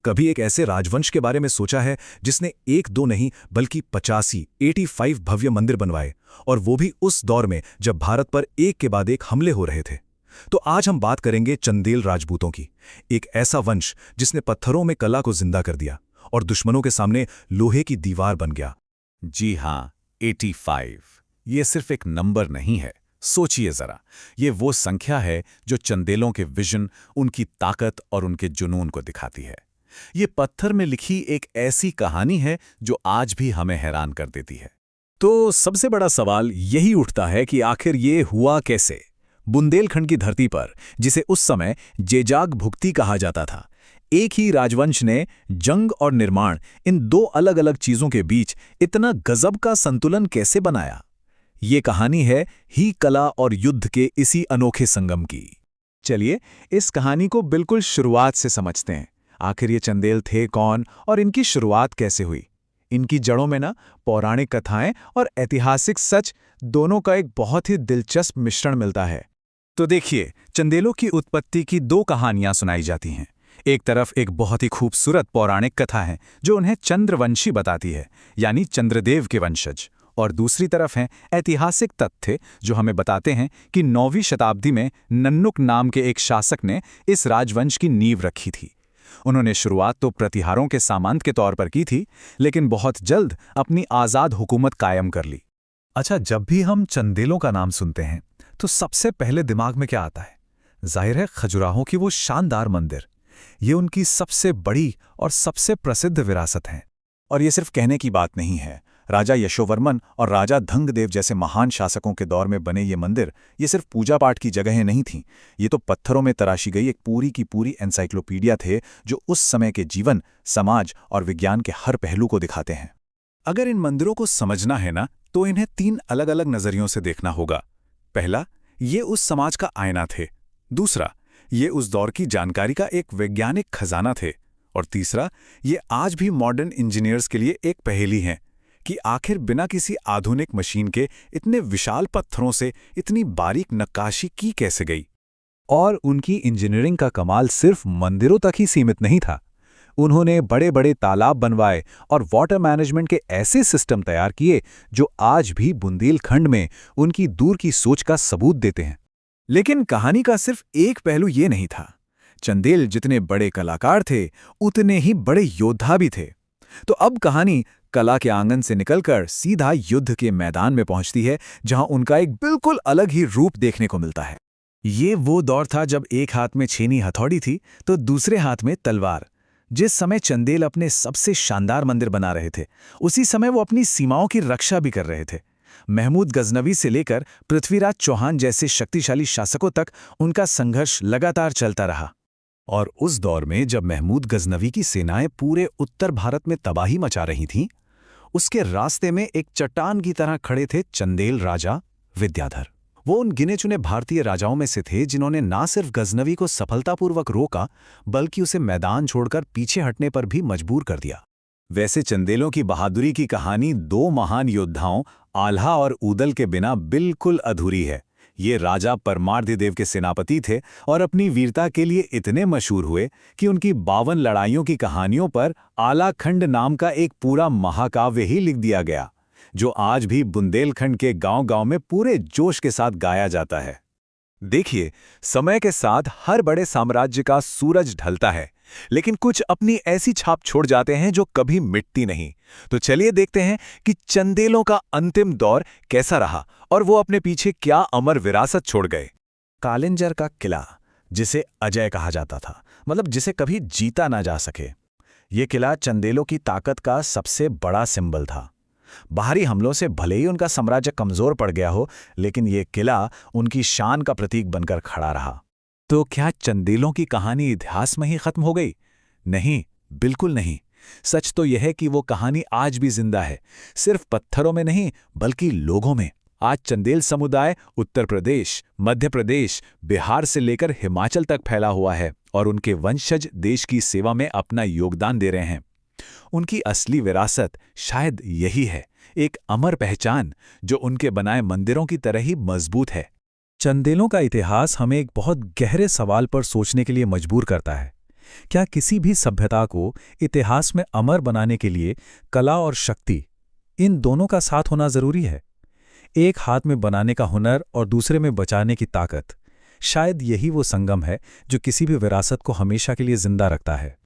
कभी एक ऐसे राजवंश के बारे में सोचा है जिसने एक दो नहीं बल्कि 85 भव्य मंदिर बनवाए, और वो भी उस दौर में जब भारत पर एक के बाद एक हमले हो रहे थे? तो आज हम बात करेंगे चंदेल राजपूतों की। एक ऐसा वंश जिसने पत्थरों में कला को जिंदा कर दिया और दुश्मनों के सामने लोहे की दीवार बन गया। जी हाँ, 85 ये सिर्फ एक नंबर नहीं है। सोचिए जरा, ये वो संख्या है जो चंदेलों के विजन, उनकी ताकत और उनके जुनून को दिखाती है। ये पत्थर में लिखी एक ऐसी कहानी है जो आज भी हमें हैरान कर देती है। तो सबसे बड़ा सवाल यही उठता है कि आखिर ये हुआ कैसे? बुंदेलखंड की धरती पर, जिसे उस समय जेजाग भुक्ति कहा जाता था, एक ही राजवंश ने जंग और निर्माण, इन दो अलग अलग चीजों के बीच इतना गजब का संतुलन कैसे बनाया? ये कहानी है ही कला और युद्ध के इसी अनोखे संगम की। चलिए इस कहानी को बिल्कुल शुरुआत से समझते हैं। आखिर ये चंदेल थे कौन और इनकी शुरुआत कैसे हुई? इनकी जड़ों में ना पौराणिक कथाएं और ऐतिहासिक सच दोनों का एक बहुत ही दिलचस्प मिश्रण मिलता है। तो देखिए, चंदेलों की उत्पत्ति की दो कहानियां सुनाई जाती हैं। एक तरफ एक बहुत ही खूबसूरत पौराणिक कथा है जो उन्हें चंद्रवंशी बताती है, यानी चंद्रदेव के वंशज, और दूसरी तरफ हैं ऐतिहासिक तथ्य जो हमें बताते हैं कि 9वीं शताब्दी में नन्नुक नाम के एक शासक ने इस राजवंश की नींव रखी थी। उन्होंने शुरुआत तो प्रतिहारों के सामंत के तौर पर की थी, लेकिन बहुत जल्द अपनी आज़ाद हुकूमत कायम कर ली। अच्छा, जब भी हम चंदेलों का नाम सुनते हैं तो सबसे पहले दिमाग में क्या आता है? जाहिर है खजुराहों की वो शानदार मंदिर। ये उनकी सबसे बड़ी और सबसे प्रसिद्ध विरासत है। और ये सिर्फ कहने की बात नहीं है। राजा यशोवर्मन और राजा धंगदेव जैसे महान शासकों के दौर में बने ये मंदिर, ये सिर्फ पूजा पाठ की जगहें नहीं थीं। ये तो पत्थरों में तराशी गई एक पूरी की पूरी एनसाइक्लोपीडिया थे जो उस समय के जीवन, समाज और विज्ञान के हर पहलू को दिखाते हैं। अगर इन मंदिरों को समझना है ना, तो इन्हें 3 अलग अलग नजरियों से देखना होगा। पहला, ये उस समाज का आईना थे। दूसरा, ये उस दौर की जानकारी का एक वैज्ञानिक खजाना थे। और तीसरा, ये आज भी मॉडर्न इंजीनियर्स के लिए एक पहेली हैं कि आखिर बिना किसी आधुनिक मशीन के इतने विशाल पत्थरों से इतनी बारीक नक्काशी की कैसे गई। और उनकी इंजीनियरिंग का कमाल सिर्फ मंदिरों तक ही सीमित नहीं था। उन्होंने बड़े बड़े तालाब बनवाए और वाटर मैनेजमेंट के ऐसे सिस्टम तैयार किए जो आज भी बुंदेलखंड में उनकी दूर की सोच का सबूत देते हैं। लेकिन कहानी का सिर्फ एक पहलू ये नहीं था। चंदेल जितने बड़े कलाकार थे, उतने ही बड़े योद्धा भी थे। तो अब कहानी कला के आंगन से निकलकर सीधा युद्ध के मैदान में पहुंचती है, जहां उनका एक बिल्कुल अलग ही रूप देखने को मिलता है। ये वो दौर था जब एक हाथ में छेनी हथौड़ी थी तो दूसरे हाथ में तलवार। जिस समय चंदेल अपने सबसे शानदार मंदिर बना रहे थे, उसी समय वो अपनी सीमाओं की रक्षा भी कर रहे थे। महमूद गजनवी से लेकर पृथ्वीराज चौहान जैसे शक्तिशाली शासकों तक उनका संघर्ष लगातार चलता रहा। और उस दौर में जब महमूद गजनवी की सेनाएं पूरे उत्तर भारत में तबाही मचा रही थीं, उसके रास्ते में एक चट्टान की तरह खड़े थे चंदेल राजा विद्याधर। वो उन गिने चुने भारतीय राजाओं में से थे जिन्होंने ना सिर्फ गजनवी को सफलतापूर्वक रोका, बल्कि उसे मैदान छोड़कर पीछे हटने पर भी मजबूर कर दिया। वैसे चंदेलों की बहादुरी की कहानी 2 महान योद्धाओं आल्हा और ऊदल के बिना बिल्कुल अधूरी है। ये राजा परमार्थिदेव के सेनापति थे और अपनी वीरता के लिए इतने मशहूर हुए कि उनकी 52 लड़ाइयों की कहानियों पर आलाखंड नाम का एक पूरा महाकाव्य ही लिख दिया गया, जो आज भी बुंदेलखंड के गांव-गांव में पूरे जोश के साथ गाया जाता है। देखिए, समय के साथ हर बड़े साम्राज्य का सूरज ढलता है, लेकिन कुछ अपनी ऐसी छाप छोड़ जाते हैं जो कभी मिटती नहीं। तो चलिए देखते हैं कि चंदेलों का अंतिम दौर कैसा रहा और वो अपने पीछे क्या अमर विरासत छोड़ गए। कालिंजर का किला, जिसे अजय कहा जाता था, मतलब जिसे कभी जीता ना जा सके, ये किला चंदेलों की ताकत का सबसे बड़ा सिंबल था। बाहरी हमलों से भले ही उनका साम्राज्य कमजोर पड़ गया हो, लेकिन ये किला उनकी शान का प्रतीक बनकर खड़ा रहा। तो क्या चंदेलों की कहानी इतिहास में ही खत्म हो गई? नहीं, बिल्कुल नहीं। सच तो यह है कि वो कहानी आज भी जिंदा है, सिर्फ पत्थरों में नहीं बल्कि लोगों में। आज चंदेल समुदाय उत्तर प्रदेश, मध्य प्रदेश, बिहार से लेकर हिमाचल तक फैला हुआ है और उनके वंशज देश की सेवा में अपना योगदान दे रहे हैं। उनकी असली विरासत शायद यही है, एक अमर पहचान जो उनके बनाए मंदिरों की तरह ही मजबूत है। चंदेलों का इतिहास हमें एक बहुत गहरे सवाल पर सोचने के लिए मजबूर करता है क्या किसी भी सभ्यता को इतिहास में अमर बनाने के लिए कला और शक्ति, इन दोनों का साथ होना जरूरी है? एक हाथ में बनाने का हुनर और दूसरे में बचाने की ताकत, शायद यही वो संगम है जो किसी भी विरासत को हमेशा के लिए जिंदा रखता है।